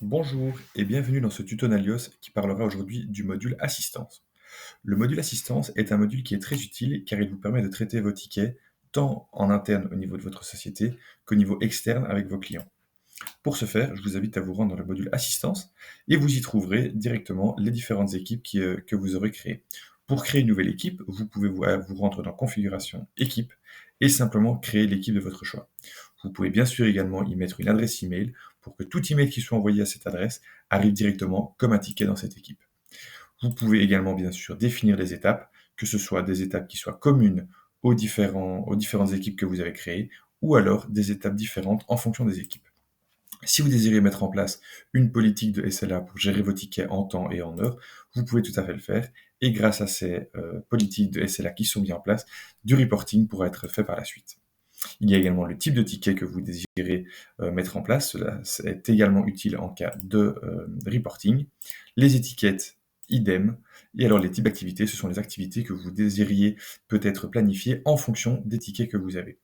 Bonjour et bienvenue dans ce tuto Nalios qui parlera aujourd'hui du module Assistance. Le module Assistance est un module qui est très utile car il vous permet de traiter vos tickets tant en interne au niveau de votre société qu'au niveau externe avec vos clients. Pour ce faire, je vous invite à vous rendre dans le module Assistance et vous y trouverez directement les différentes équipes que vous aurez créées. Pour créer une nouvelle équipe, vous pouvez vous rendre dans Configuration Équipe et simplement créer l'équipe de votre choix. Vous pouvez bien sûr également y mettre une adresse email pour que tout email qui soit envoyé à cette adresse arrive directement comme un ticket dans cette équipe. Vous pouvez également bien sûr définir les étapes, que ce soit des étapes qui soient communes aux différentes équipes que vous avez créées ou alors des étapes différentes en fonction des équipes. Si vous désirez mettre en place une politique de SLA pour gérer vos tickets en temps et en heure, vous pouvez tout à fait le faire. Et grâce à ces politiques de SLA qui sont mises en place, du reporting pourra être fait par la suite. Il y a également le type de ticket que vous désirez mettre en place. Cela est également utile en cas de reporting. Les étiquettes, idem. Et alors les types d'activités, ce sont les activités que vous désiriez peut-être planifier en fonction des tickets que vous avez.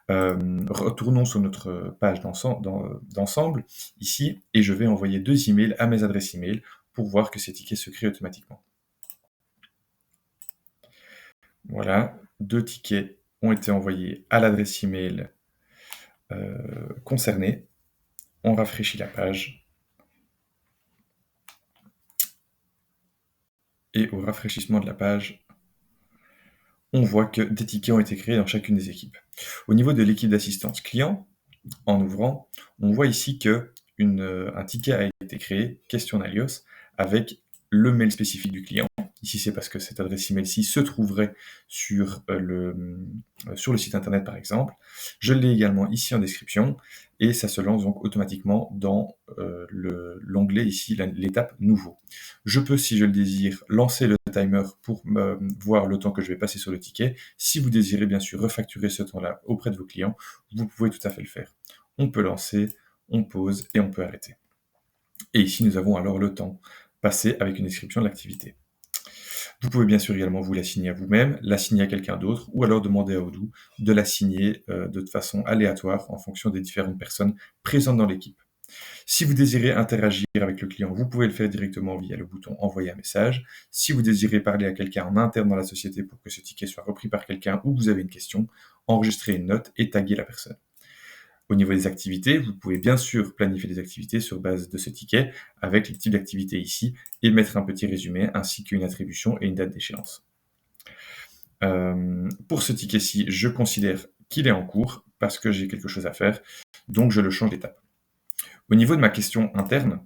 Retournons sur notre page d'ensemble ici et je vais envoyer 2 emails à mes adresses email pour voir que ces tickets se créent automatiquement. Voilà, 2 tickets ont été envoyés à l'adresse email concernée. On rafraîchit la page. Et au rafraîchissement de la page, on voit que des tickets ont été créés dans chacune des équipes. Au niveau de l'équipe d'assistance client, en ouvrant, on voit ici que un ticket a été créé, question Nalios, avec le mail spécifique du client. Ici, c'est parce que cette adresse email-ci se trouverait sur le site internet, par exemple. Je l'ai également ici en description, et ça se lance donc automatiquement dans l'onglet ici, l'étape nouveau. Je peux, si je le désire, lancer le timer pour voir le temps que je vais passer sur le ticket. Si vous désirez bien sûr refacturer ce temps-là auprès de vos clients, vous pouvez tout à fait le faire. On peut lancer, on pause et on peut arrêter. Et ici, nous avons alors le temps passé avec une description de l'activité. Vous pouvez bien sûr également vous la signer à vous-même, la signer à quelqu'un d'autre, ou alors demander à Odoo de la signer de façon aléatoire en fonction des différentes personnes présentes dans l'équipe. Si vous désirez interagir avec le client, vous pouvez le faire directement via le bouton Envoyer un message. Si vous désirez parler à quelqu'un en interne dans la société pour que ce ticket soit repris par quelqu'un ou que vous avez une question, enregistrez une note et taguez la personne. Au niveau des activités, vous pouvez bien sûr planifier des activités sur base de ce ticket avec les types d'activités ici et mettre un petit résumé ainsi qu'une attribution et une date d'échéance. Pour ce ticket-ci, je considère qu'il est en cours parce que j'ai quelque chose à faire, donc je le change d'étape. Au niveau de ma question interne,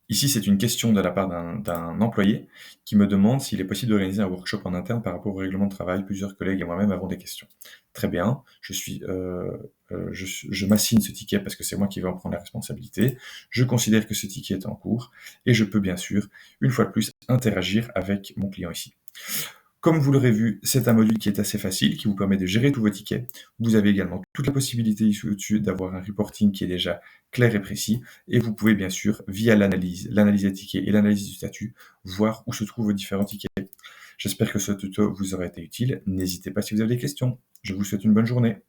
ici c'est une question de la part d'un employé qui me demande s'il est possible d'organiser un workshop en interne par rapport au règlement de travail. Plusieurs collègues et moi-même avons des questions. Très bien, je m'assigne ce ticket parce que c'est moi qui vais en prendre la responsabilité. Je considère que ce ticket est en cours et je peux bien sûr, une fois de plus, interagir avec mon client ici. Comme vous l'aurez vu, c'est un module qui est assez facile, qui vous permet de gérer tous vos tickets. Vous avez également toute la possibilité ici au-dessus d'avoir un reporting qui est déjà clair et précis. Et vous pouvez bien sûr, via l'analyse des tickets et l'analyse du statut, voir où se trouvent vos différents tickets. J'espère que ce tuto vous aura été utile. N'hésitez pas si vous avez des questions. Je vous souhaite une bonne journée.